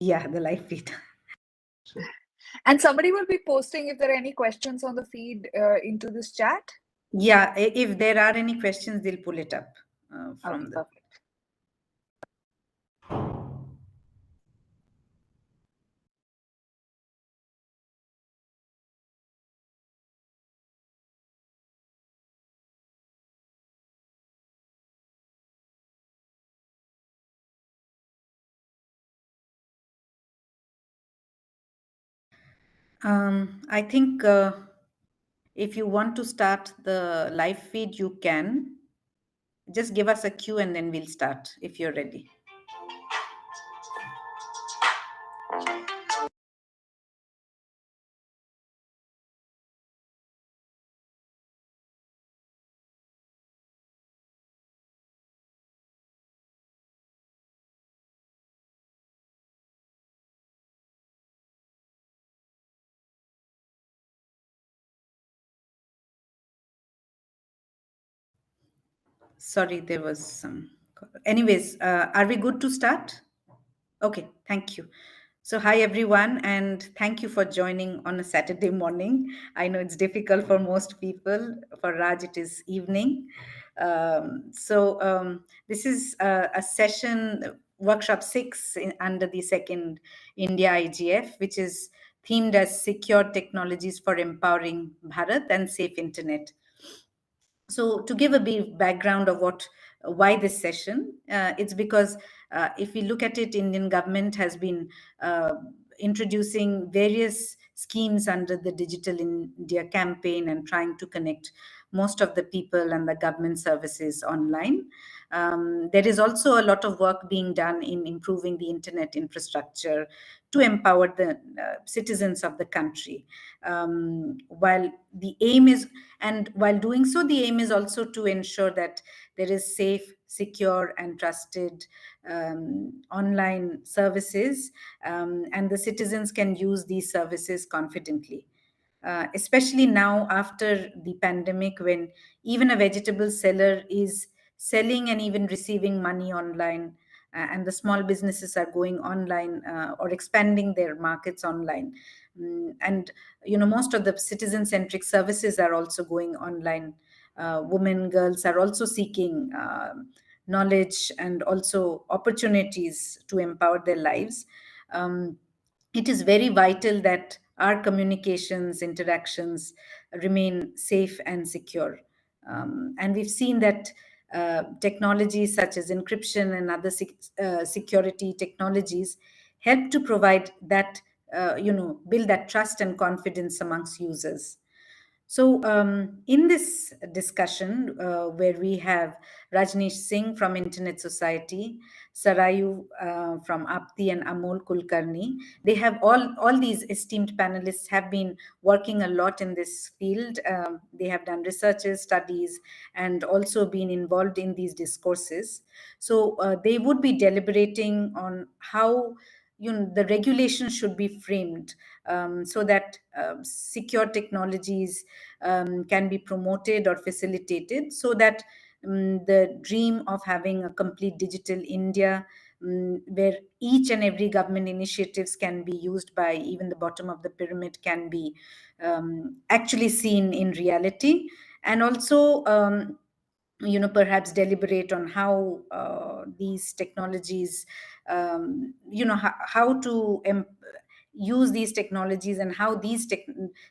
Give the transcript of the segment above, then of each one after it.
Yeah, the live feed. And somebody will be posting if there are any questions on the feed into this chat. Yeah, if there are any questions, they'll pull it up from Okay, the. perfect. I think if you want to start the live feed, you can. Just give us a cue and then we'll start if you're ready. Sorry, there was some. Anyways, are we good to start? Okay, thank you. So, hi everyone, and thank you for joining on a Saturday morning. I know it's difficult for most people. For Raj, it is evening. This is a session, workshop 6 under the second India IGF, which is themed as Secure Technologies for Empowering Bharat and Safe Internet. So to give a brief background of why this session, it's because if we look at it, Indian government has been uh, introducing various schemes under the Digital India campaign and trying to connect most of the people and the government services online. There is also a lot of work being done in improving the internet infrastructure to empower the citizens of the country. While the aim is, and while doing so, the aim is also to ensure that there is safe, secure, and trusted online services, and the citizens can use these services confidently. Especially now after the pandemic, when even a vegetable seller is selling and even receiving money online, and the small businesses are going online or expanding their markets online. And most of the citizen centric services are also going online. Women, girls are also seeking knowledge and also opportunities to empower their lives. um, it is very vital that our communications, interactions remain safe and secure. And we've seen that technologies such as encryption and other security technologies help to provide that, build that trust and confidence amongst users. So, in this discussion, where we have Rajneesh Singh from Internet Society, Sarayu from Apti, and Amol Kulkarni, they have all these esteemed panelists have been working a lot in this field. They have done researches, studies, and also been involved in these discourses. So, they would be deliberating on how the regulation should be framed, so that secure technologies can be promoted or facilitated, so that the dream of having a complete digital India, where each and every government initiatives can be used by even the bottom of the pyramid, can be actually seen in reality. And also, perhaps deliberate on how these technologies, how to use these technologies, and how these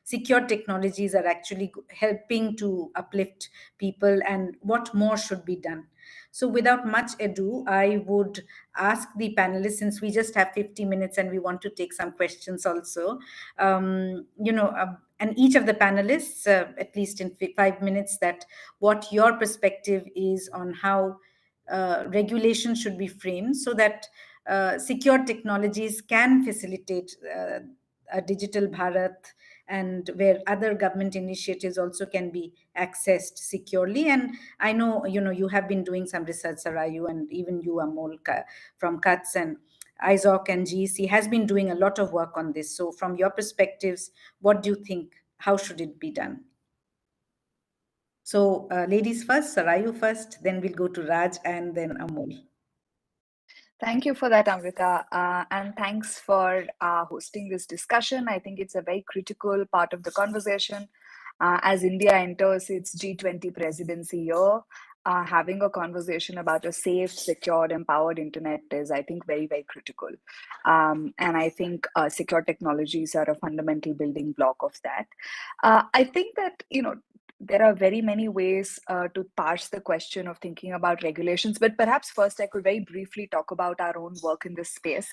secure technologies are actually helping to uplift people, and what more should be done. So without much ado, I would ask the panelists, since we just have 50 minutes and we want to take some questions also, and each of the panelists, at least in 5 minutes, that what your perspective is on how regulation should be framed, so that secure technologies can facilitate a digital Bharat, and where other government initiatives also can be accessed securely. And I know, you have been doing some research, Sarayu, and even you, Amol, from CUTS, and ISOC and GEC has been doing a lot of work on this. So from your perspectives, what do you think? How should it be done? So, ladies first, Sarayu first, then we'll go to Raj and then Amol. Thank you for that, Amrita. And thanks for hosting this discussion. I think it's a very critical part of the conversation. As India enters its G20 presidency year, having a conversation about a safe, secure, empowered internet is, I think, very, very critical. And I think secure technologies are a fundamental building block of that. I think that, there are very many ways to parse the question of thinking about regulations, but perhaps first I could very briefly talk about our own work in this space.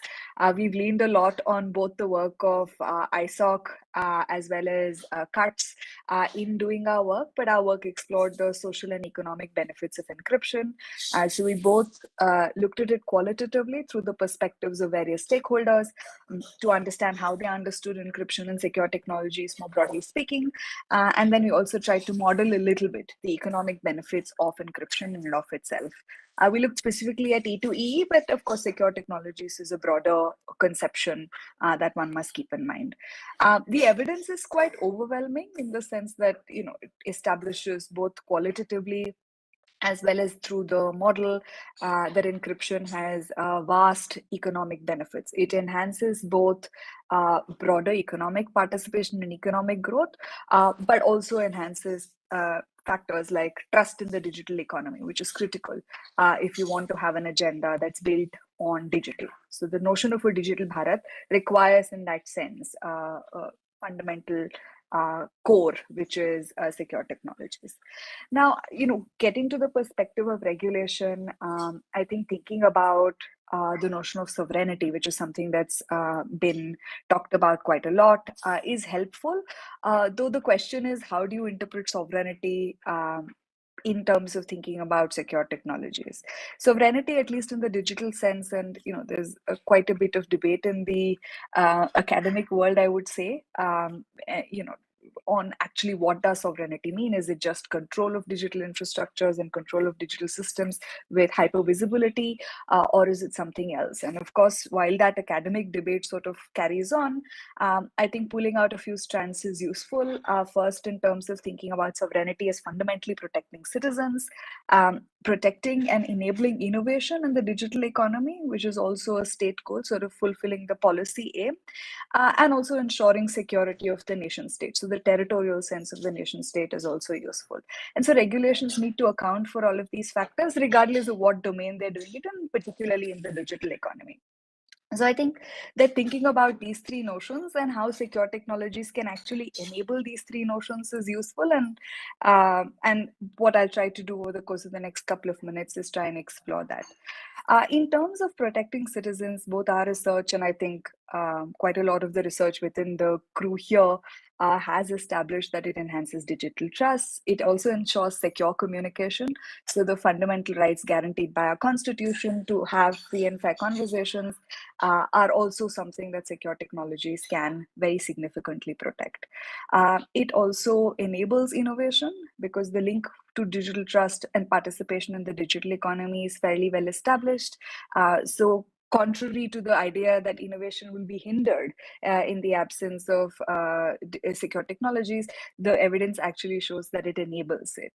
We've leaned a lot on both the work of ISOC as well as CUTS in doing our work, but our work explored the social and economic benefits of encryption. So we both looked at it qualitatively through the perspectives of various stakeholders to understand how they understood encryption and secure technologies more broadly speaking. And then we also tried to model a little bit the economic benefits of encryption in and of itself. We looked specifically at E2E, but of course, secure technologies is a broader conception that one must keep in mind. The evidence is quite overwhelming in the sense that it establishes both qualitatively as well as through the model that encryption has vast economic benefits. It enhances both broader economic participation and economic growth, but also enhances factors like trust in the digital economy, which is critical if you want to have an agenda that's built on digital. So the notion of a digital Bharat requires, in that sense, a fundamental core, which is secure technologies. Now, getting to the perspective of regulation, I think thinking about the notion of sovereignty, which is something that's been talked about quite a lot, is helpful. Though the question is, how do you interpret sovereignty? In terms of thinking about secure technologies, sovereignty, at least in the digital sense, and there's quite a bit of debate in the academic world, I would say. On actually what does sovereignty mean? Is it just control of digital infrastructures and control of digital systems with hyper visibility, or is it something else? And of course, while that academic debate sort of carries on, I think pulling out a few strands is useful. First, in terms of thinking about sovereignty as fundamentally protecting citizens, protecting and enabling innovation in the digital economy, which is also a state goal, sort of fulfilling the policy aim, and also ensuring security of the nation state. So the territorial sense of the nation state is also useful. And so regulations need to account for all of these factors, regardless of what domain they're doing it in, particularly in the digital economy. So I think that thinking about these three notions and how secure technologies can actually enable these three notions is useful. And what I'll try to do over the course of the next couple of minutes is try and explore that. In terms of protecting citizens, both our research and I think quite a lot of the research within the crew here has established that it enhances digital trust. It also ensures secure communication. So the fundamental rights guaranteed by our constitution to have free and fair conversations are also something that secure technologies can very significantly protect. It also enables innovation because the link to digital trust and participation in the digital economy is fairly well established. So contrary to the idea that innovation will be hindered in the absence of secure technologies, the evidence actually shows that it enables it.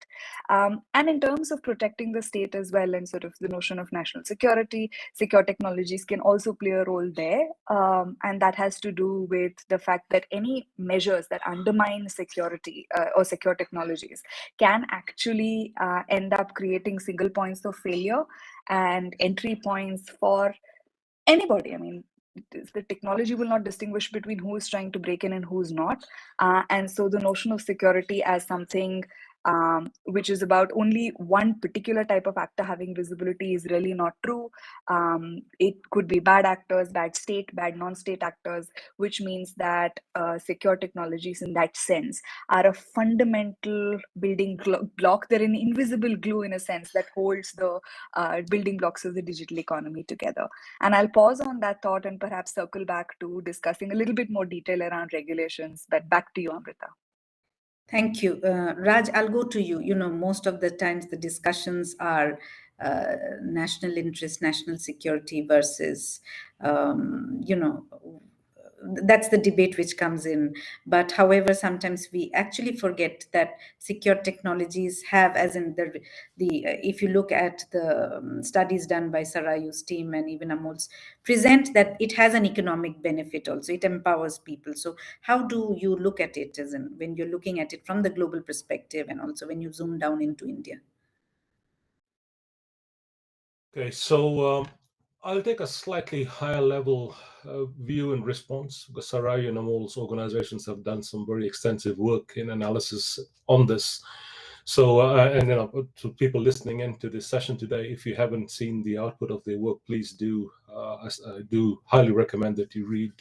And in terms of protecting the state as well, and sort of the notion of national security, secure technologies can also play a role there. And that has to do with the fact that any measures that undermine security or secure technologies can actually end up creating single points of failure and entry points for anybody. I mean, the technology will not distinguish between who is trying to break in and who's not. And so the notion of security as something which is about only one particular type of actor having visibility is really not true. It could be bad actors, bad state, bad non-state actors, which means that secure technologies in that sense are a fundamental building block. They're an invisible glue in a sense that holds the building blocks of the digital economy together. And I'll pause on that thought and perhaps circle back to discussing a little bit more detail around regulations. But back to you, Amrita. Thank you. Raj, I'll go to you. Most of the times the discussions are national interest, national security versus, that's the debate which comes in. But however, sometimes we actually forget that secure technologies have, as in the if you look at the studies done by Sarayu's team and even Amol's, present that it has an economic benefit also. It empowers people. So how do you look at it, as in when you're looking at it from the global perspective, and also when you zoom down into India? Okay, so I'll take a slightly higher level view and response, because Sarai and Amol's organizations have done some very extensive work in analysis on this. So, and to people listening into this session today, if you haven't seen the output of their work, please do. I do highly recommend that you read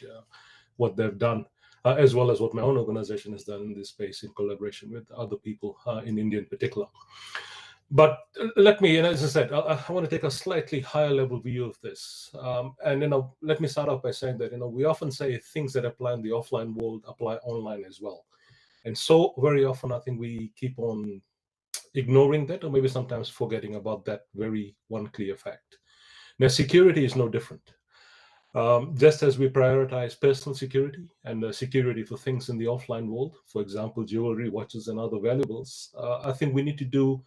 what they've done, as well as what my own organization has done in this space in collaboration with other people in India in particular. But let me, as I said, I want to take a slightly higher level view of this. And let me start off by saying that we often say things that apply in the offline world apply online as well. And so very often, I think we keep on ignoring that, or maybe sometimes forgetting about that very one clear fact. Now, security is no different. Just as we prioritize personal security and security for things in the offline world, for example, jewelry, watches, and other valuables, I think we need to do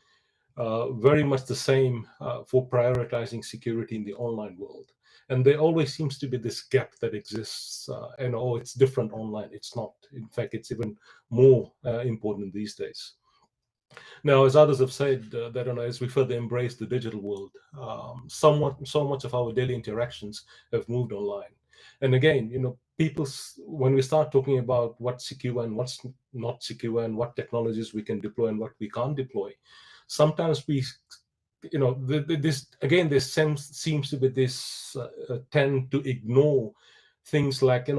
very much the same for prioritizing security in the online world. And there always seems to be this gap that exists, and it's different online. It's not. In fact, it's even more important these days. Now, as others have said, that as we further embrace the digital world, so much of our daily interactions have moved online. And again, people, when we start talking about what's secure and what's not secure, and what technologies we can deploy and what we can't deploy, sometimes we, this again, this seems to be this tend to ignore things like,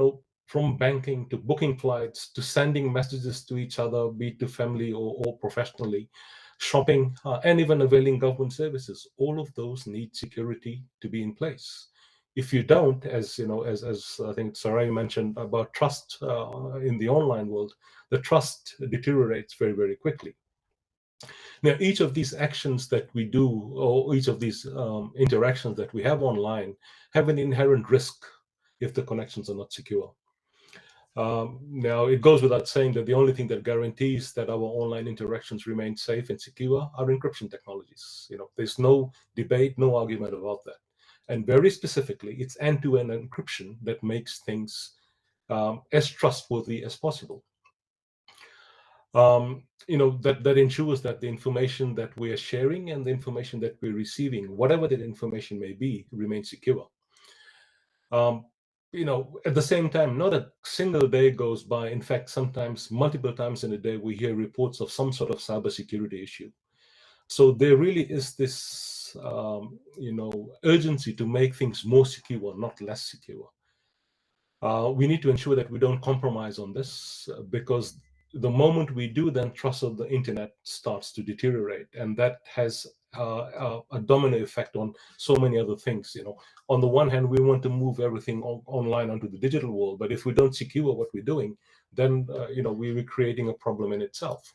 from banking to booking flights to sending messages to each other, be it to family or professionally, shopping, and even availing government services. All of those need security to be in place. If you don't, as as I think Sarai mentioned about trust in the online world, the trust deteriorates very, very quickly. Now, each of these actions that we do, or each of these interactions that we have online, have an inherent risk if the connections are not secure. Now, it goes without saying that the only thing that guarantees that our online interactions remain safe and secure are encryption technologies. There's no debate, no argument about that. And very specifically, it's end-to-end encryption that makes things as trustworthy as possible. That ensures that the information that we are sharing and the information that we're receiving, whatever that information may be, remains secure. At the same time, not a single day goes by. In fact, sometimes multiple times in a day, we hear reports of some sort of cybersecurity issue. So there really is this, urgency to make things more secure, not less secure. We need to ensure that we don't compromise on this, because the moment we do, then trust of the internet starts to deteriorate, and that has a domino effect on so many other things. On the one hand, we want to move everything online onto the digital world, but if we don't secure what we're doing, then we're creating a problem in itself.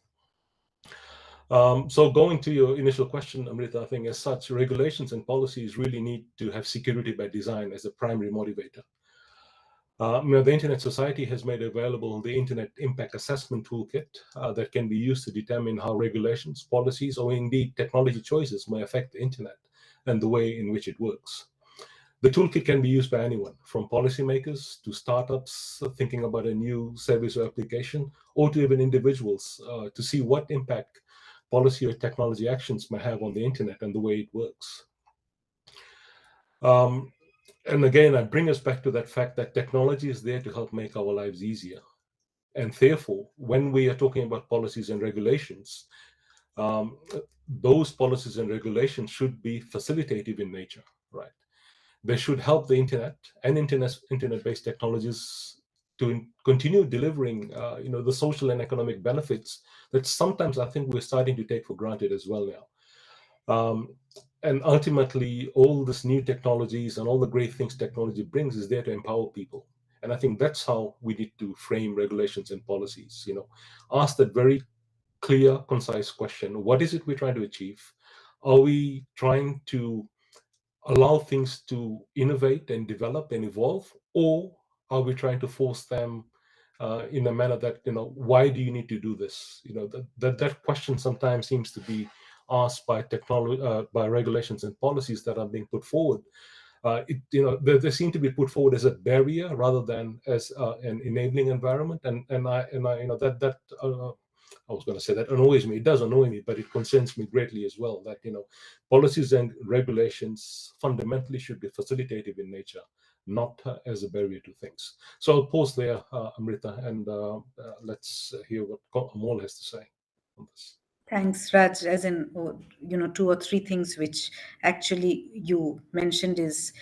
So going to your initial question, Amrita, I think as such, regulations and policies really need to have security by design as a primary motivator. The Internet Society has made available the Internet Impact Assessment Toolkit that can be used to determine how regulations, policies, or indeed technology choices may affect the Internet and the way in which it works. The toolkit can be used by anyone, from policymakers to startups thinking about a new service or application, or to even individuals to see what impact policy or technology actions may have on the Internet and the way it works. And again, I bring us back to that fact that technology is there to help make our lives easier. And therefore, when we are talking about policies and regulations, those policies and regulations should be facilitative in nature, right? They should help the internet and internet-based technologies to continue delivering, the social and economic benefits that sometimes I think we're starting to take for granted as well now. And ultimately, all this new technologies and all the great things technology brings is there to empower people. And I think that's how we need to frame regulations and policies. Ask that very clear, concise question: what is it we're trying to achieve? Are we trying to allow things to innovate and develop and evolve, or are we trying to force them in a manner that, why do you need to do this? That question sometimes seems to be asked by technology, by regulations and policies that are being put forward. They seem to be put forward as a barrier rather than as an enabling environment, and I that I was going to say that annoys me. It does annoy me, but it concerns me greatly as well. That policies and regulations fundamentally should be facilitative in nature, not as a barrier to things. So I'll pause there, Amrita, and let's hear what Amol has to say on this. Thanks, Raj. As in, two or three things which actually you mentioned is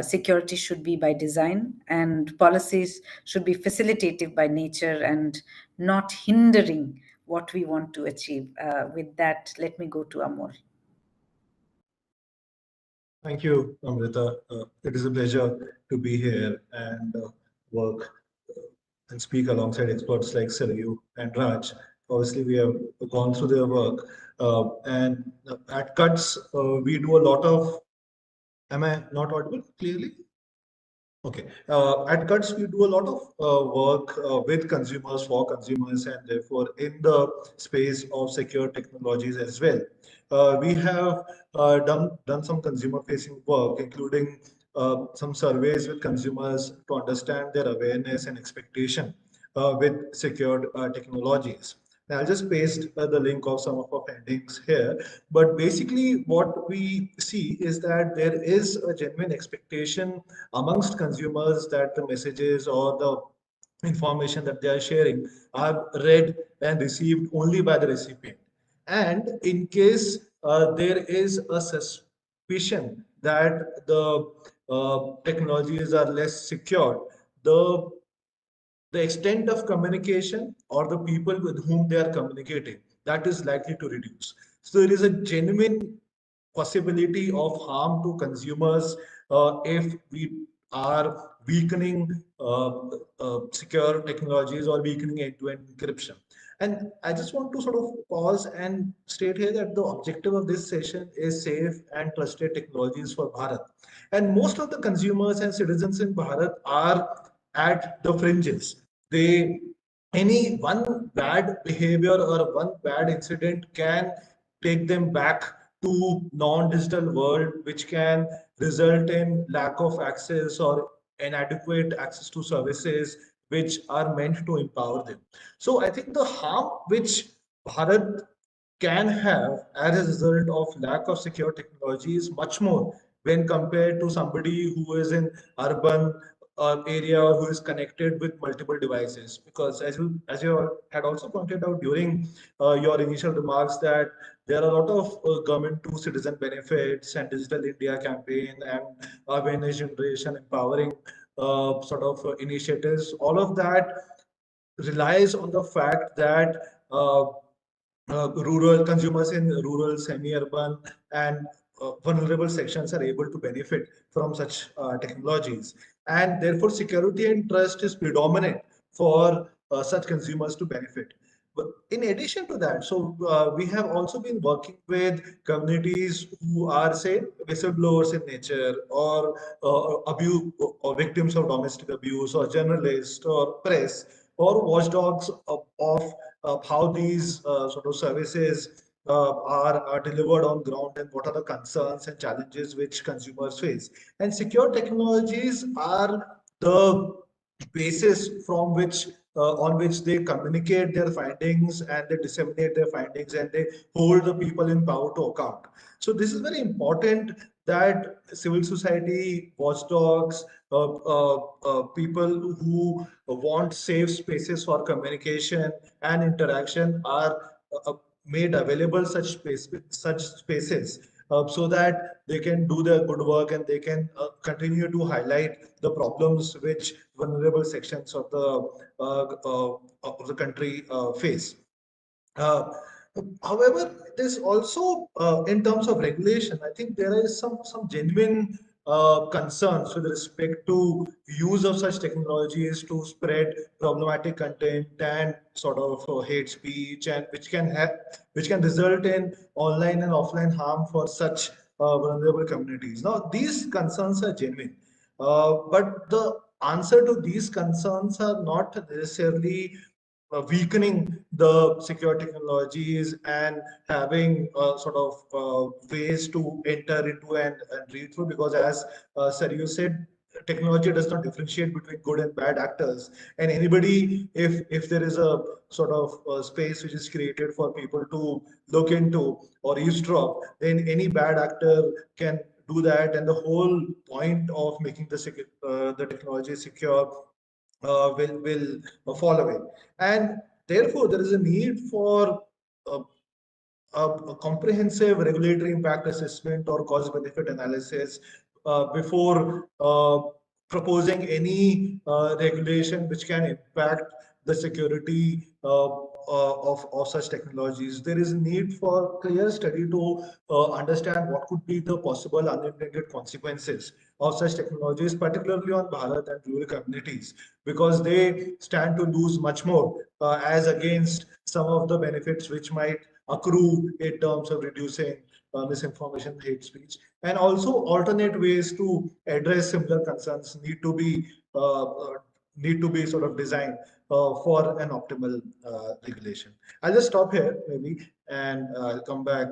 security should be by design, and policies should be facilitative by nature and not hindering what we want to achieve. With that, let me go to Amol. Thank you, Amrita. It is a pleasure to be here and work and speak alongside experts like Sarayu and Raj. Obviously, we have gone through their work. And at Cuts, we do a lot of. Am I not audible clearly? Okay. At Cuts, we do a lot of work with consumers, for consumers, and therefore in the space of secure technologies as well. We have done some consumer-facing work, including some surveys with consumers to understand their awareness and expectation with secured technologies. Now, I'll just paste the link of some of our findings here. But basically, what we see is that there is a genuine expectation amongst consumers that the messages or the information that they are sharing are read and received only by the recipient. And in case there is a suspicion that the technologies are less secure, the extent of communication or the people with whom they are communicating, that is likely to reduce. So there is a genuine possibility of harm to consumers if we are weakening secure technologies or weakening end-to-end encryption. And I just want to sort of pause and state here that the objective of this session is safe and trusted technologies for Bharat. And most of the consumers and citizens in Bharat are at the fringes. They any one bad behavior or one bad incident can take them back to non-digital world, which can result in lack of access or inadequate access to services which are meant to empower them. So I think the harm which Bharat can have as a result of lack of secure technology is much more when compared to somebody who is in urban area or who is connected with multiple devices. Because as you had also pointed out during your initial remarks, that there are a lot of government to citizen benefits and digital India campaign and awareness generation, empowering sort of initiatives. All of that relies on the fact that rural consumers in rural, semi-urban, and vulnerable sections are able to benefit from such technologies. And therefore, security and trust is predominant for such consumers to benefit. But in addition to that, so we have also been working with communities who are, say, whistleblowers in nature, or abuse, or victims of domestic abuse, or journalists, or press, or watchdogs of how these sort of services are delivered on ground, and what are the concerns and challenges which consumers face. And secure technologies are the basis from which on which they communicate their findings, and they disseminate their findings, and they hold the people in power to account. So this is very important, that civil society, watchdogs, people who want safe spaces for communication and interaction are made available such spaces, so that they can do their good work, and they can continue to highlight the problems which vulnerable sections of the country face. Uh, However, there's also, in terms of regulation, I think there is some genuine concerns with respect to use of such technologies to spread problematic content and sort of hate speech, and which can result in online and offline harm for such vulnerable communities. Now, these concerns are genuine, but the answer to these concerns are not necessarily weakening the secure technologies and having sort of ways to enter into and read through, because as sir you said, technology does not differentiate between good and bad actors, and anybody, if there is a sort of space which is created for people to look into or eavesdrop, then any bad actor can do that, and the whole point of making the technology secure will fall away. And therefore, there is a need for a, a comprehensive regulatory impact assessment or cost benefit analysis before proposing any regulation which can impact the security of such technologies. There is a need for clear study to understand what could be the possible unintended consequences of such technologies, particularly on Bharat and rural communities, because they stand to lose much more as against some of the benefits which might accrue in terms of reducing misinformation, hate speech, and also alternate ways to address similar concerns need to be sort of designed for an optimal regulation. I'll just stop here maybe, and I'll come back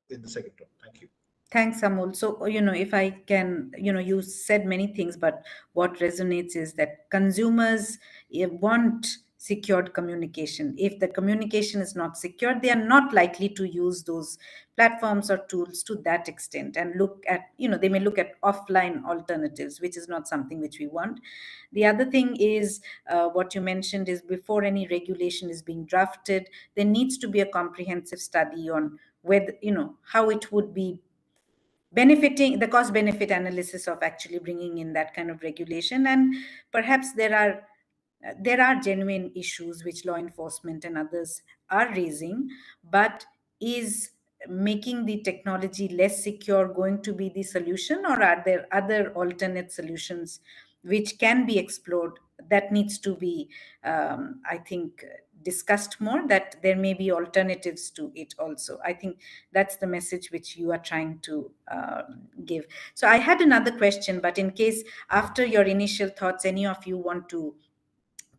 in the second round. Thank you. Thanks, Amol. So, if I can, you said many things, but what resonates is that consumers want secured communication. If the communication is not secure, they are not likely to use those platforms or tools to that extent and look at, they may look at offline alternatives, which is not something which we want. The other thing is what you mentioned is before any regulation is being drafted, there needs to be a comprehensive study on whether, how it would be benefiting, the cost benefit analysis of actually bringing in that kind of regulation. And perhaps there are genuine issues which law enforcement and others are raising, but is making the technology less secure going to be the solution, or are there other alternate solutions which can be explored? That needs to be, I think, discussed more, that there may be alternatives to it also. I think that's the message which you are trying to give. So I had another question, but in case after your initial thoughts any of you want to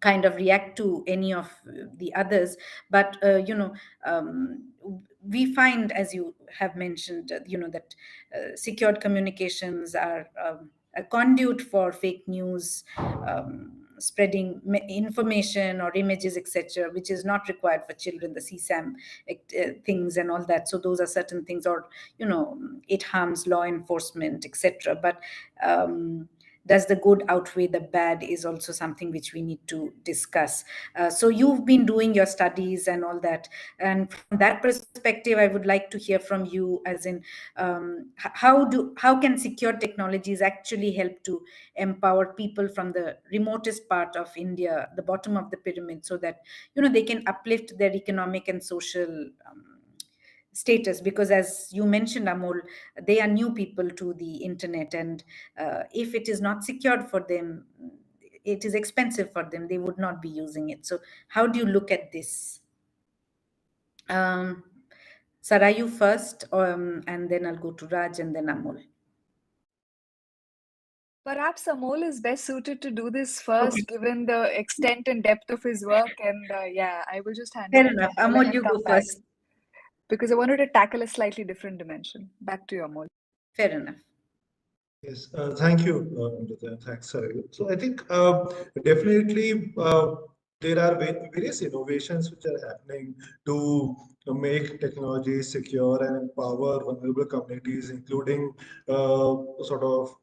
kind of react to any of the others. But we find, as you have mentioned, that secured communications are a conduit for fake news, spreading information or images, etc., which is not required for children, the CSAM things and all that. So those are certain things, or it harms law enforcement, etc. But does the good outweigh the bad is also something which we need to discuss. So you've been doing your studies and all that, and from that perspective I would like to hear from you, as in how can secure technologies actually help to empower people from the remotest part of India, the bottom of the pyramid, so that they can uplift their economic and social status? Because as you mentioned, Amol, they are new people to the internet, and if it is not secured for them, it is expensive for them, they would not be using it. So how do you look at this? Sarayu first, and then I'll go to Raj and then Amol. Perhaps Amol is best suited to do this first, Okay. given the extent and depth of his work. And yeah, I will just hand Fair over to enough. Amol and Amol, then you go come back, first. because I wanted to tackle a slightly different dimension. Back to you, Amol. Fair enough. Yes, thank you, Amrita. Thanks, Sarayu. So I think definitely there are various innovations which are happening to make technology secure and empower vulnerable communities, including sort of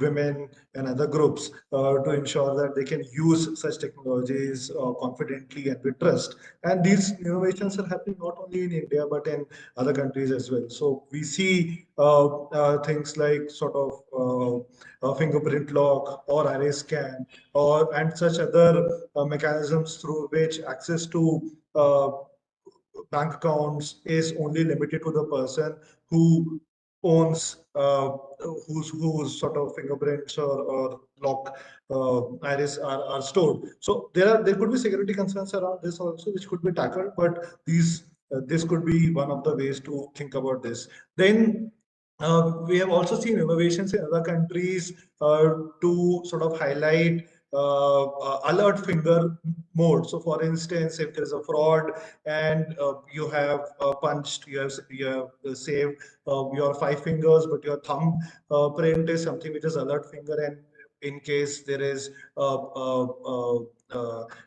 women and other groups to ensure that they can use such technologies confidently and with trust. And these innovations are happening not only in India but in other countries as well. So we see things like sort of fingerprint lock or iris scan or and such other mechanisms through which access to bank accounts is only limited to the person who owns whose sort of fingerprints or lock iris are stored. So there could be security concerns around this also, which could be tackled, but this could be one of the ways to think about this. Then we have also seen innovations in other countries to sort of highlight alert finger mode. So, for instance, if there is a fraud and you have punched, you have saved your 5 fingers, but your thumb print is something which is alert finger, and in case there is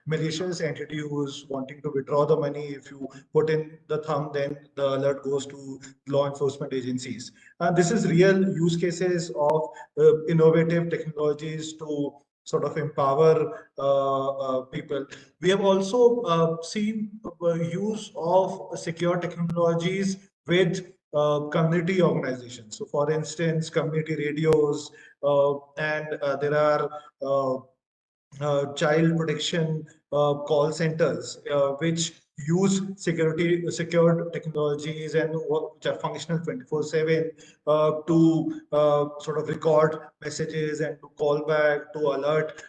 malicious entity who is wanting to withdraw the money, if you put in the thumb, then the alert goes to law enforcement agencies. And this is real use cases of innovative technologies to sort of empower people. We have also seen use of secure technologies with community organizations. So, for instance, community radios, and there are child protection call centers which use secured technologies and which are functional 24/7 to sort of record messages and to call back to alert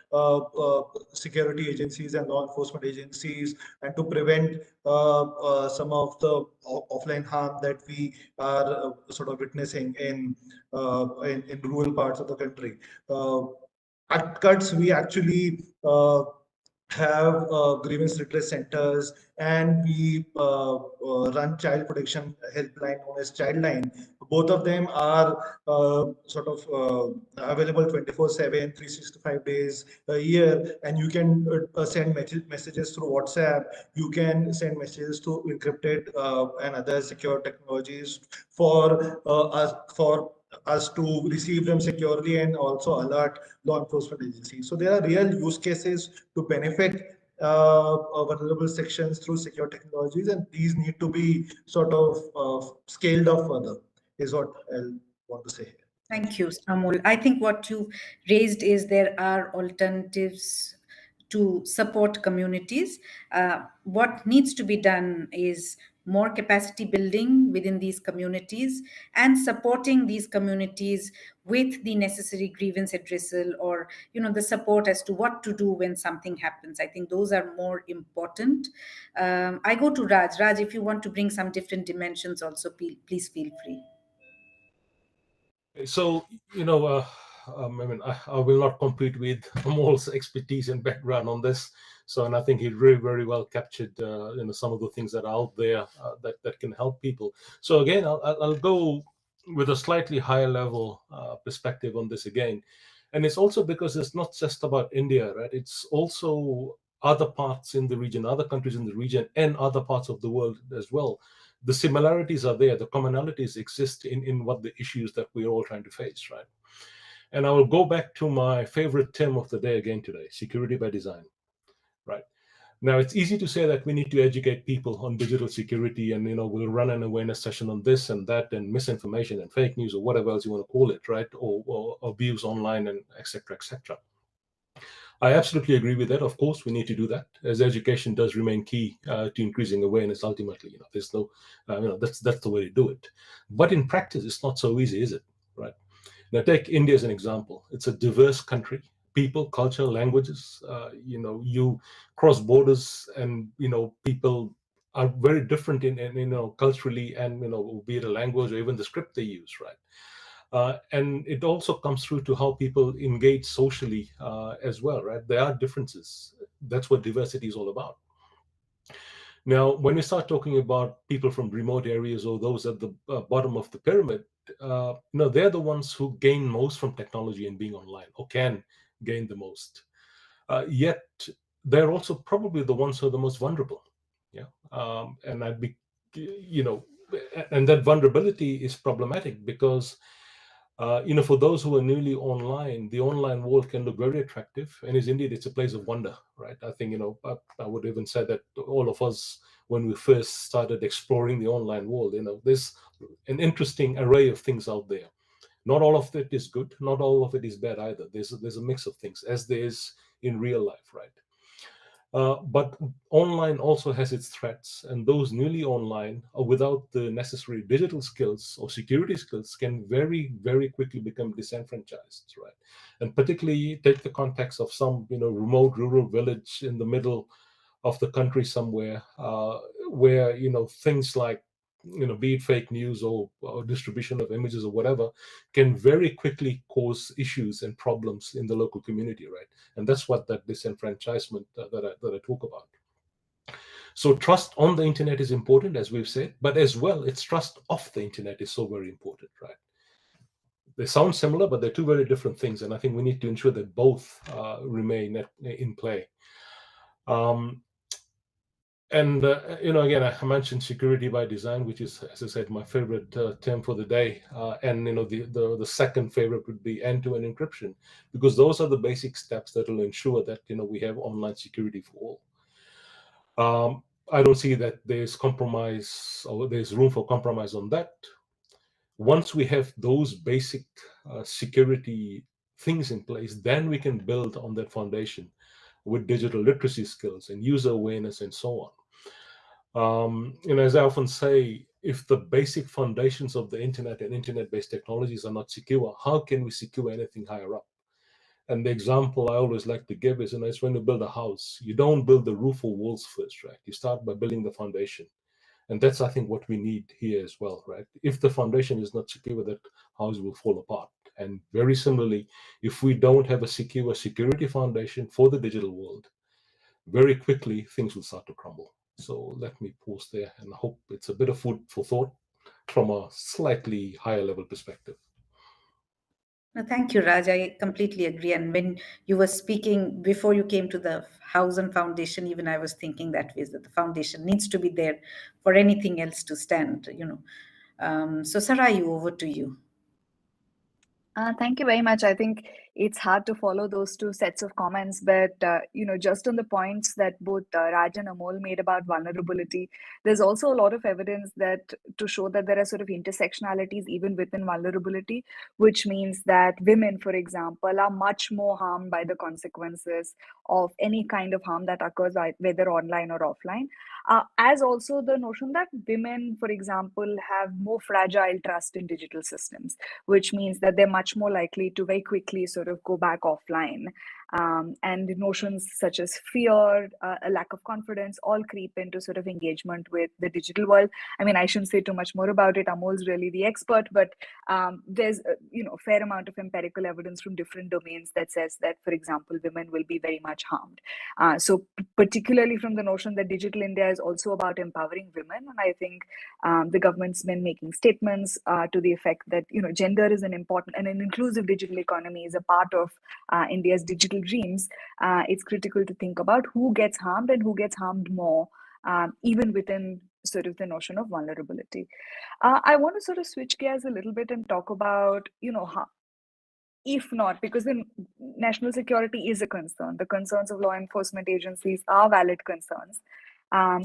security agencies and law enforcement agencies, and to prevent some of the offline harm that we are sort of witnessing in rural parts of the country. At Cuts, we actually have grievance redress centers, and we run child protection helpline known as Childline. Both of them are sort of available 24/7, 365 days a year, and you can send messages through WhatsApp. You can send messages through encrypted and other secure technologies for us to receive them securely and also alert law enforcement agencies. So there are real use cases to benefit vulnerable sections through secure technologies, and these need to be sort of scaled up further, is what I'll want to say here. Thank you, Amol. I think what you raised is there are alternatives to support communities. What needs to be done is more capacity building within these communities and supporting these communities with the necessary grievance addressal, or the support as to what to do when something happens. I think those are more important. I go to Raj. If you want to bring some different dimensions also, please feel free. So, I mean, I will not compete with Amol's expertise and background on this. So, and I think he very well captured, some of the things that are out there that can help people. So again, I'll go with a slightly higher level perspective on this again. And it's also because it's not just about India, right? It's also other parts in the region, other countries in the region, and other parts of the world as well. The similarities are there, the commonalities exist in what the issues that we're all trying to face, right? And I will go back to my favorite term of the day again today: security by design, right? Now, it's easy to say that we need to educate people on digital security, and we'll run an awareness session on this and that, and misinformation and fake news, or whatever else you want to call it, right? Or abuse online, and etc., etc. I absolutely agree with that. Of course, we need to do that, as education does remain key to increasing awareness. Ultimately, there's no, that's the way to do it. But in practice, it's not so easy, is it? Right? Now, take India as an example. It's a diverse country, people, culture, languages. You cross borders, and people are very different in culturally, and be it a language or even the script they use, right? And it also comes through to how people engage socially as well, right? There are differences. That's what diversity is all about. Now, when we start talking about people from remote areas or those at the bottom of the pyramid, they're the ones who gain most from technology and being online, or can gain the most. Yet, they're also probably the ones who are the most vulnerable. Yeah, and I'd be, and that vulnerability is problematic because for those who are newly online, the online world can look very attractive, and is indeed, it's a place of wonder, right? I think I would even say that all of us, when we first started exploring the online world, there's an interesting array of things out there. Not all of it is good, not all of it is bad either. There's a mix of things, as there is in real life, right? But online also has its threats, and those newly online or without the necessary digital skills or security skills can very quickly become disenfranchised, right? And particularly take the context of some remote rural village in the middle of the country somewhere, where things like be it fake news or distribution of images or whatever, can very quickly cause issues and problems in the local community, right? And that's what that disenfranchisement that I talk about. So trust on the internet is important, as we've said, but as well, it's trust off the internet is so very important, right? They sound similar, but they're two very different things, and I think we need to ensure that both remain in play. And again, I mentioned security by design, which is, as I said, my favorite term for the day. And the second favorite would be end-to-end encryption, because those are the basic steps that will ensure that we have online security for all. I don't see that there's compromise or there's room for compromise on that. Once we have those basic security things in place, then we can build on that foundation with digital literacy skills and user awareness and so on. As I often say, if the basic foundations of the internet and internet-based technologies are not secure, how can we secure anything higher up? And the example I always like to give is, it's when you build a house, you don't build the roof or walls first, right? You start by building the foundation. And that's, I think, what we need here as well, right? If the foundation is not secure, that house will fall apart. And very similarly, if we don't have a secure security foundation for the digital world, very quickly things will start to crumble. So let me pause there, and I hope it's a bit of food for thought from a slightly higher level perspective. No, thank you, Raj. I completely agree. And when you were speaking before you came to the house and foundation, even I was thinking that way, that the foundation needs to be there for anything else to stand. So, Sarayu, over to you. Thank you very much. I think it's hard to follow those two sets of comments, but just on the points that both Raj and Amol made about vulnerability, there's also a lot of evidence that to show that there are sort of intersectionalities even within vulnerability, which means that women, for example, are much more harmed by the consequences of any kind of harm that occurs, whether online or offline. As also the notion that women, for example, have more fragile trust in digital systems, which means that they're much more likely to very quickly sort of go back offline. And notions such as fear, a lack of confidence, all creep into sort of engagement with the digital world. I mean, I shouldn't say too much more about it. Amol's really the expert, but there's a fair amount of empirical evidence from different domains that says that, for example, women will be very much harmed. So particularly from the notion that Digital India is also about empowering women, and I think the government's been making statements to the effect that gender is an important and an inclusive digital economy is a part of India's digital dreams. It's critical to think about who gets harmed and who gets harmed more, even within sort of the notion of vulnerability. I want to sort of switch gears a little bit and talk about, how, if not, because the national security is a concern, the concerns of law enforcement agencies are valid concerns.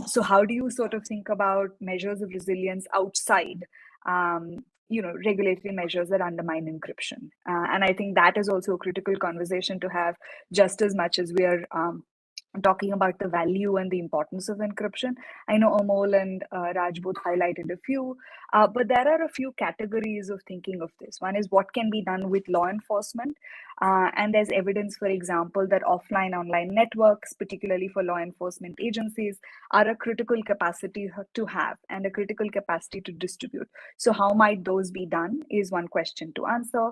So how do you sort of think about measures of resilience outside regulatory measures that undermine encryption? And I think that is also a critical conversation to have, just as much as we are talking about the value and the importance of encryption. I know Amol and Raj both highlighted a few, but there are a few categories of thinking of this. One is what can be done with law enforcement. And there's evidence, for example, that offline-online networks, particularly for law enforcement agencies, are a critical capacity to have and a critical capacity to distribute. So how might those be done is one question to answer.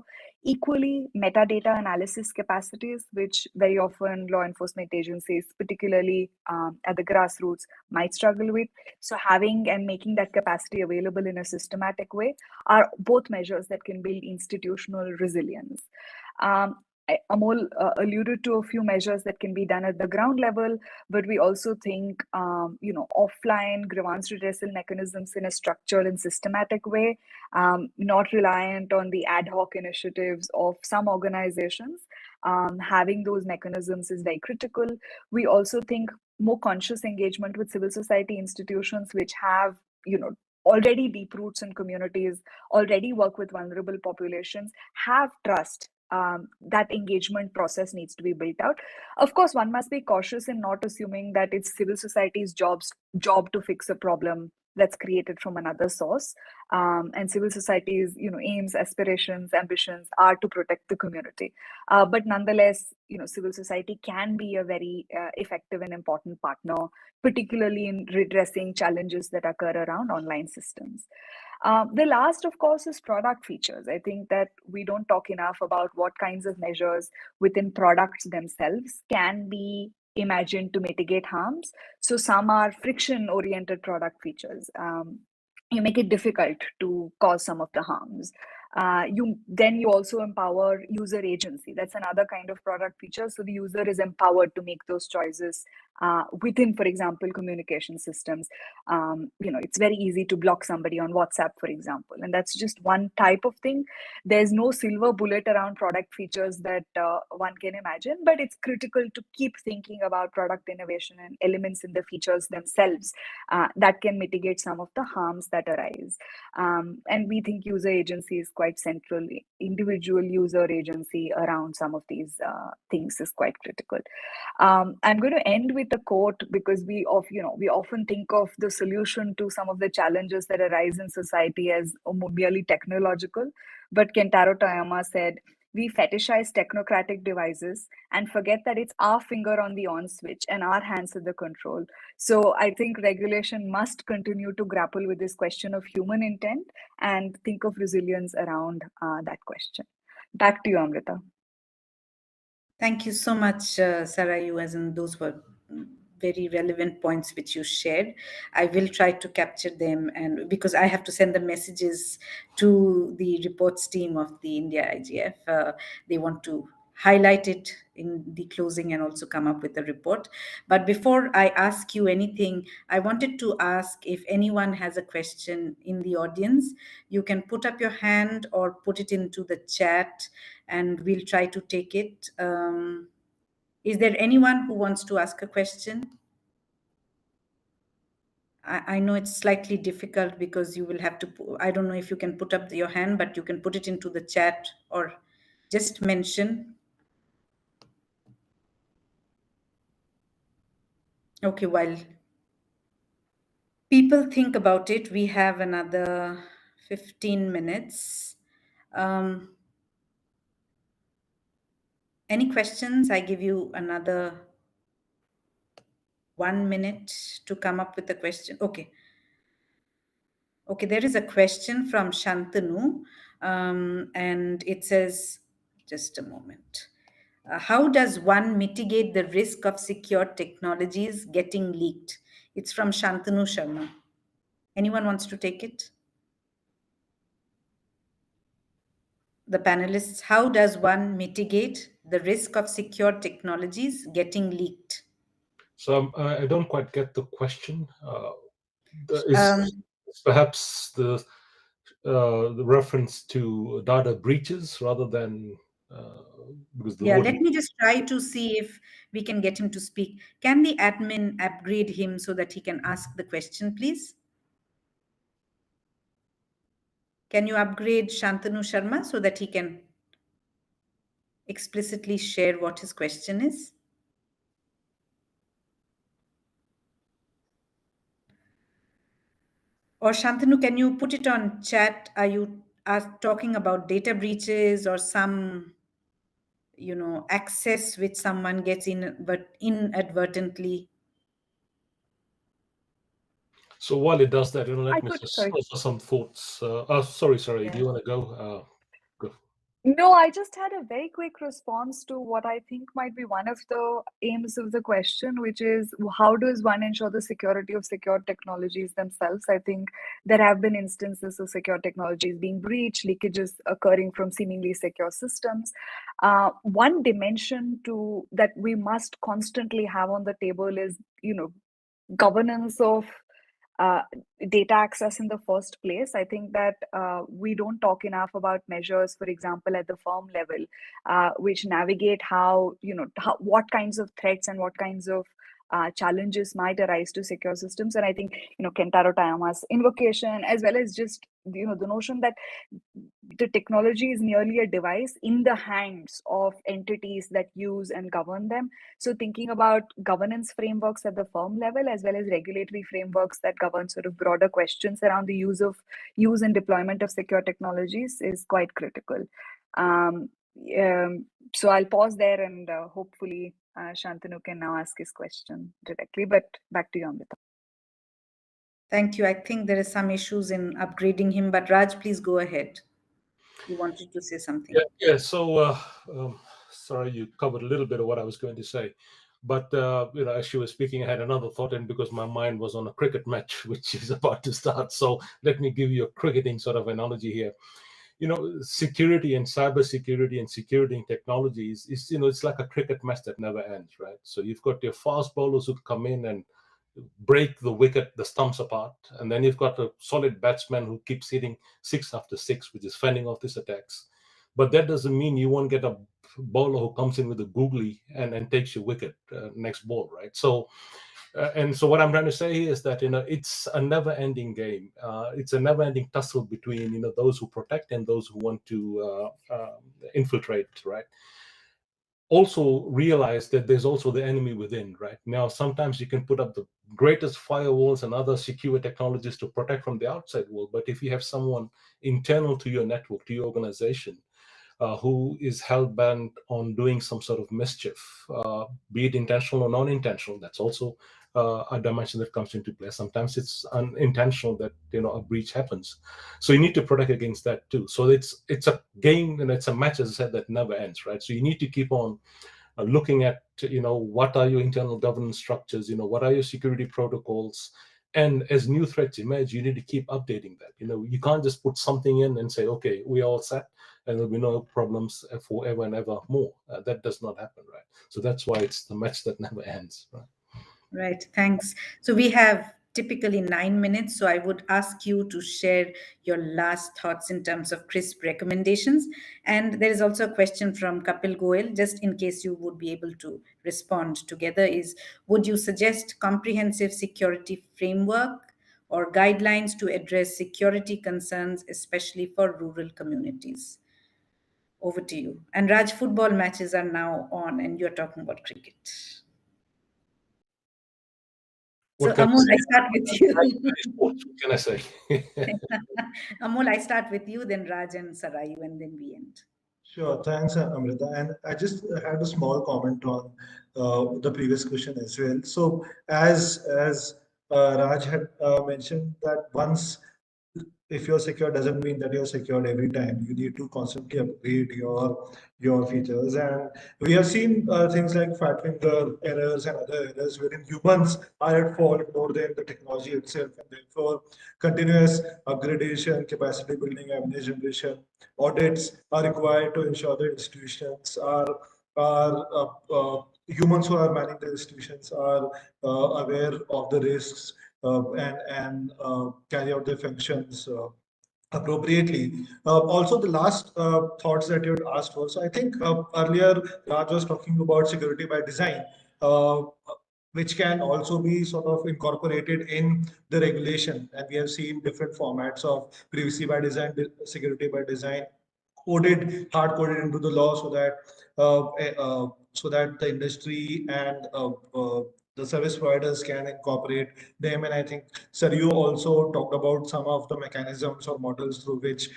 Equally, metadata analysis capacities, which very often law enforcement agencies, particularly at the grassroots, might struggle with. So having and making that capacity available in a systematic way are both measures that can build institutional resilience. Amol alluded to a few measures that can be done at the ground level, but we also think, offline grievance redressal mechanisms in a structured and systematic way, not reliant on the ad hoc initiatives of some organizations. Having those mechanisms is very critical. We also think more conscious engagement with civil society institutions, which have, already deep roots in communities, already work with vulnerable populations, have trust. That engagement process needs to be built out. Of course, one must be cautious in not assuming that it's civil society's job to fix a problem that's created from another source. And civil society's, aims, aspirations, ambitions are to protect the community. But nonetheless, civil society can be a very effective and important partner, particularly in redressing challenges that occur around online systems. The last, of course, is product features. I think that we don't talk enough about what kinds of measures within products themselves can be imagined to mitigate harms. So some are friction-oriented product features. You make it difficult to cause some of the harms. You also empower user agency. That's another kind of product feature. So the user is empowered to make those choices within, for example, communication systems. It's very easy to block somebody on WhatsApp, for example, and that's just one type of thing. There's no silver bullet around product features that one can imagine, but it's critical to keep thinking about product innovation and elements in the features themselves that can mitigate some of the harms that arise. And we think user agency is quite central. Individual user agency around some of these things is quite critical. I'm going to end with a quote, because we often think of the solution to some of the challenges that arise in society as merely technological. But Kentaro Toyama said, "We fetishize technocratic devices and forget that it's our finger on the on switch and our hands at the control." So I think regulation must continue to grapple with this question of human intent and think of resilience around that question. Back to you, Amrita. Thank you so much, Sarayu, as in those were very relevant points which you shared. I will try to capture them, and because I have to send the messages to the reports team of the India IGF, they want to highlight it in the closing and also come up with a report. But before I ask you anything, I wanted to ask if anyone has a question in the audience. You can put up your hand or put it into the chat and we'll try to take it. Is there anyone who wants to ask a question? I know it's slightly difficult because you will have to, I don't know if you can put up your hand, but you can put it into the chat or just mention. Okay, while people think about it, we have another 15 minutes. Any questions? I give you another 1 minute to come up with a question. Okay. Okay, there is a question from Shantanu, and it says, just a moment. How does one mitigate the risk of secure technologies getting leaked? It's from Shantanu Sharma. Anyone wants to take it? The panelists, how does one mitigate the risk of secure technologies getting leaked? So I don't quite get the question. Is perhaps the reference to data breaches rather than because the yeah, word. let me just try to see if we can get him to speak. Can the admin upgrade him so that he can ask the question, please? Can you upgrade Shantanu Sharma so that he can explicitly share what his question is? Or Shantanu, can you put it on chat? Are you talking about data breaches or some, access which someone gets in, but inadvertently? So while it does that, let me just Sorry. offer some thoughts. Sorry, Yeah. do you want to go? Go. No, I just had a very quick response to what I think might be one of the aims of the question, which is how does one ensure the security of secure technologies themselves? I think there have been instances of secure technologies being breached, leakages occurring from seemingly secure systems. One dimension to that we must constantly have on the table is, governance of uh, data access in the first place. I think that we don't talk enough about measures, for example, at the firm level, which navigate what kinds of threats and what kinds of challenges might arise to secure systems. And I think, Kentaro Tayama's invocation, as well as just, the notion that the technology is merely a device in the hands of entities that use and govern them. So thinking about governance frameworks at the firm level, as well as regulatory frameworks that govern sort of broader questions around the use and deployment of secure technologies is quite critical. Um, so I'll pause there, and hopefully Shantanu can now ask his question directly. But back to you, Amrita. Thank you. I think there are some issues in upgrading him, but Raj, please go ahead. You wanted to say something. Yeah. So, sorry, you covered a little bit of what I was going to say. But, as she was speaking, I had another thought, and because my mind was on a cricket match, which is about to start. So let me give you a cricketing sort of analogy here. Security and cybersecurity and security in technologies is, it's like a cricket match that never ends, right? So you've got your fast bowlers who come in and break the wicket, the stumps apart, and then you've got a solid batsman who keeps hitting six after six, which is fending off these attacks. But that doesn't mean you won't get a bowler who comes in with a googly and takes your wicket next ball, right? So and so what I'm trying to say is that it's a never-ending game. It's a never-ending tussle between those who protect and those who want to infiltrate, right? Also realize that there's also the enemy within, right? Now, sometimes you can put up the greatest firewalls and other secure technologies to protect from the outside world, but if you have someone internal to your network, to your organization, who is hell-bent on doing some sort of mischief, be it intentional or non-intentional. That's also a dimension that comes into play. Sometimes it's unintentional that a breach happens. So you need to protect against that too. So it's a game and it's a match, as I said, that never ends, right? So you need to keep on looking at what are your internal governance structures, what are your security protocols, and as new threats emerge, you need to keep updating that. You can't just put something in and say, okay, we all set and there'll be no problems forever and ever more. That does not happen, right? So that's why it's the match that never ends, right? Right, thanks. So we have typically 9 minutes, so I would ask you to share your last thoughts in terms of crisp recommendations. And there is also a question from Kapil Goel, just in case you would be able to respond together, is would you suggest comprehensive security framework or guidelines to address security concerns, especially for rural communities? Over to you. And Raj, football matches are now on, and you're talking about cricket. So, What can Amol, I start with you. what can I say? Amol, I start with you, then Raj and Sarayu, and then we end. Sure, thanks, Amrita. And I just had a small comment on the previous question as well. So, as Raj had mentioned, that once if you're secure doesn't mean that you're secured every time. You need to constantly upgrade your features, and we have seen things like fat finger errors and other errors wherein humans are at fault more than the technology itself, and therefore continuous upgradation, capacity building, evidence generation, audits are required to ensure the institutions are humans who are managing the institutions are aware of the risks and carry out their functions appropriately. Also, the last thoughts that you had asked for. So I think earlier Raj was talking about security by design, uh, which can also be sort of incorporated in the regulation. And we have seen different formats of privacy by design, security by design, coded, hard coded into the law so that the industry and the service providers can incorporate them. And I think, sir, you also talked about some of the mechanisms or models through which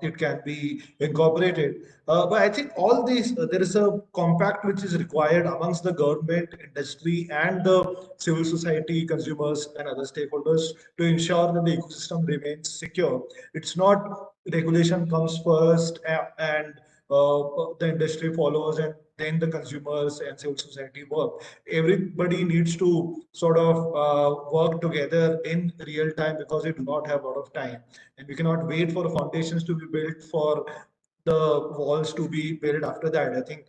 it can be incorporated. But I think all these, there is a compact which is required amongst the government, industry, and the civil society, consumers, and other stakeholders to ensure that the ecosystem remains secure. It's not regulation comes first and the industry follows, and then the consumers and civil society work. Everybody needs to sort of work together in real time because we do not have a lot of time, and we cannot wait for foundations to be built for the walls to be built after that. I think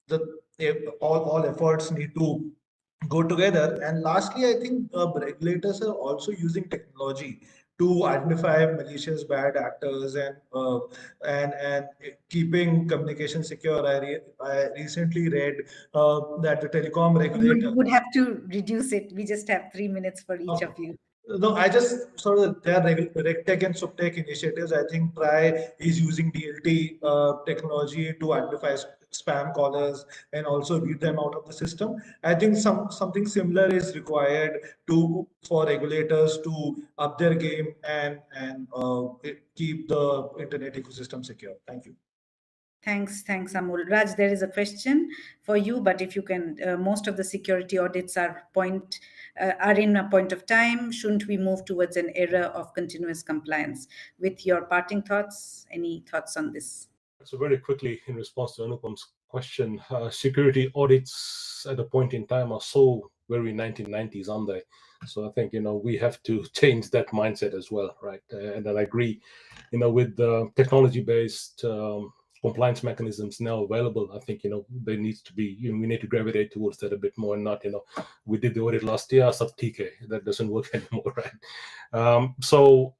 the all efforts need to go together. And lastly, I think regulators are also using technology to identify malicious bad actors and keeping communication secure. I recently read that the telecom You regulator. would have to reduce it. We just have 3 minutes for each of you. No, I just sort of there are RegTech and SupTech initiatives. I think TRI is using DLT technology to identify spam callers and also weed them out of the system. I think something similar is required to for regulators to up their game and keep the internet ecosystem secure. Thank you. Thanks, Amol. Raj, there is a question for you, but if you can, most of the security audits are in a point of time. Shouldn't we move towards an era of continuous compliance? With your parting thoughts, any thoughts on this? So very quickly, in response to Anupam's question, security audits at a point in time are so very 1990s, aren't they? So I think we have to change that mindset as well, right? And I agree, with the technology-based compliance mechanisms now available, I think there needs to be we need to gravitate towards that a bit more, and not we did the audit last year, sub TK, that doesn't work anymore, right? So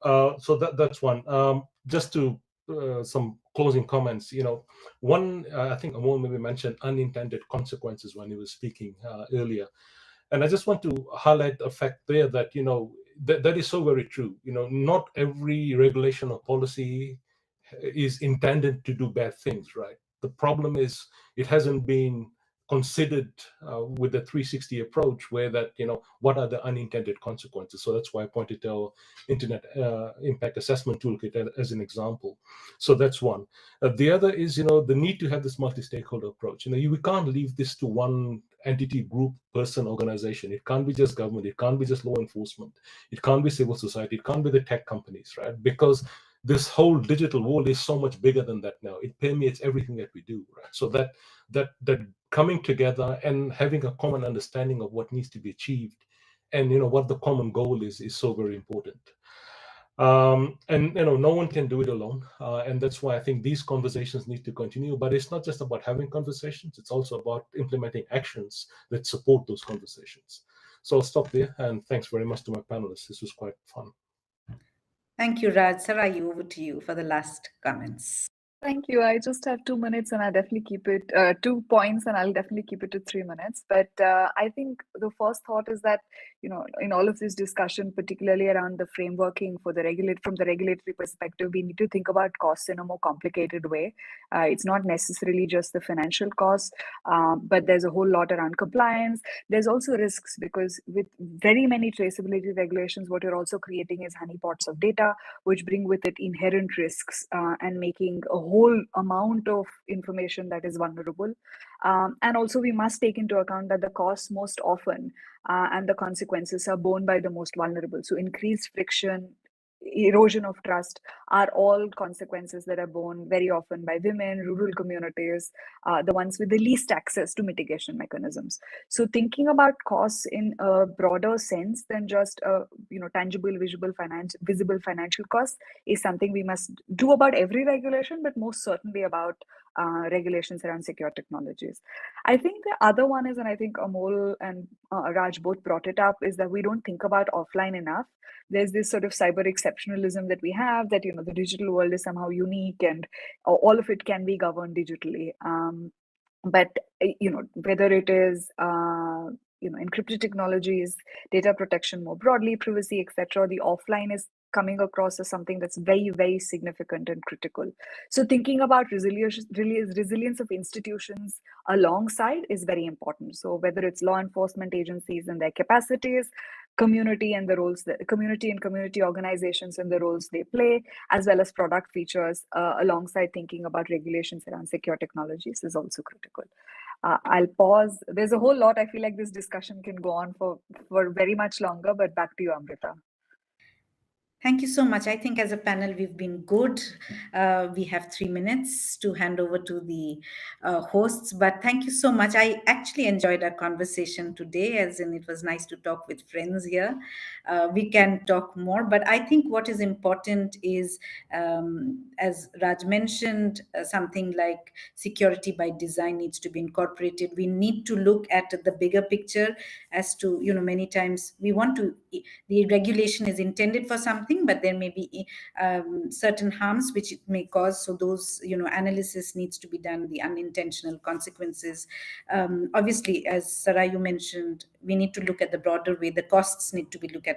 that's one. Just to some closing comments. One, I think Amol maybe mentioned unintended consequences when he was speaking earlier, and I just want to highlight the fact there that that is so very true. Not every regulation or policy is intended to do bad things, right? The problem is it hasn't been considered with the 360 approach, where that what are the unintended consequences. So that's why I pointed to our internet impact assessment toolkit as an example. So that's one. The other is the need to have this multi-stakeholder approach. We can't leave this to one entity, group, person, organization. It can't be just government, it can't be just law enforcement, it can't be civil society, it can't be the tech companies, right? Because this whole digital world is so much bigger than that now. It permeates everything that we do, right? So that coming together and having a common understanding of what needs to be achieved, and what the common goal is so very important. And no one can do it alone, and that's why I think these conversations need to continue. But it's not just about having conversations, it's also about implementing actions that support those conversations. So I'll stop there, and thanks very much to my panelists. This was quite fun. Thank you, Raj. Sarai, over to you for the last comments. Thank you. I just have 2 minutes, and I'll definitely keep it 2 points, and I'll definitely keep it to 3 minutes. But I think the first thought is that, in all of this discussion, particularly around the frameworking for from the regulatory perspective, we need to think about costs in a more complicated way. It's not necessarily just the financial costs, but there's a whole lot around compliance. There's also risks, because with very many traceability regulations, what you're also creating is honeypots of data, which bring with it inherent risks, and making a whole amount of information that is vulnerable. And also, we must take into account that the costs most often and the consequences are borne by the most vulnerable. So increased friction, erosion of trust are all consequences that are borne very often by women, rural communities, the ones with the least access to mitigation mechanisms. So thinking about costs in a broader sense than just tangible, visible financial costs is something we must do about every regulation, but most certainly about regulations around secure technologies. I think the other one is, and I think Amol and Raj both brought it up, is that we don't think about offline enough. There's this sort of cyber exceptionalism that we have, that the digital world is somehow unique and all of it can be governed digitally. But whether it is encrypted technologies, data protection more broadly, privacy, etc., the offline is coming across as something that's very, very significant and critical. So thinking about resilience of institutions alongside is very important. So whether it's law enforcement agencies and their capacities, community and community organizations and the roles they play, as well as product features, alongside thinking about regulations around secure technologies is also critical. I'll pause. There's a whole lot. I feel like this discussion can go on for very much longer, but back to you, Amrita. Thank you so much. I think as a panel, we've been good. We have 3 minutes to hand over to the hosts, but thank you so much. I actually enjoyed our conversation today, as in it was nice to talk with friends here. We can talk more, but I think what is important is, as Raj mentioned, something like security by design needs to be incorporated. We need to look at the bigger picture as to, many times we want to, the regulation is intended for something, something, but there may be certain harms which it may cause. So those, analysis needs to be done, the unintentional consequences. Obviously, as Sarayu mentioned, we need to look at the broader way. The costs need to be looked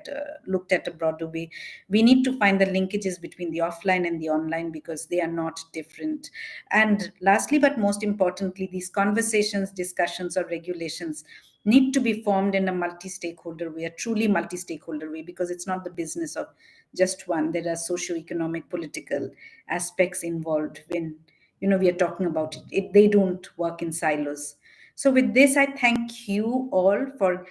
at a broader way. We need to find the linkages between the offline and the online, because they are not different. And lastly, but most importantly, these conversations, discussions, or regulations need to be formed in a multi-stakeholder way, a truly multi-stakeholder way, because it's not the business of just one. There are socio-economic, political aspects involved when we are talking about it. They don't work in silos. So with this, I thank you all for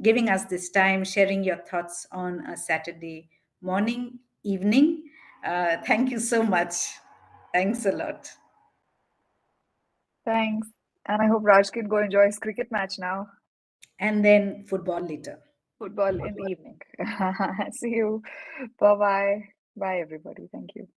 giving us this time, sharing your thoughts on a Saturday morning, evening. Thank you so much. Thanks a lot. Thanks. And I hope Raj can go enjoy his cricket match now. And then football later. Football in the evening. See you. Bye-bye. Bye, everybody. Thank you.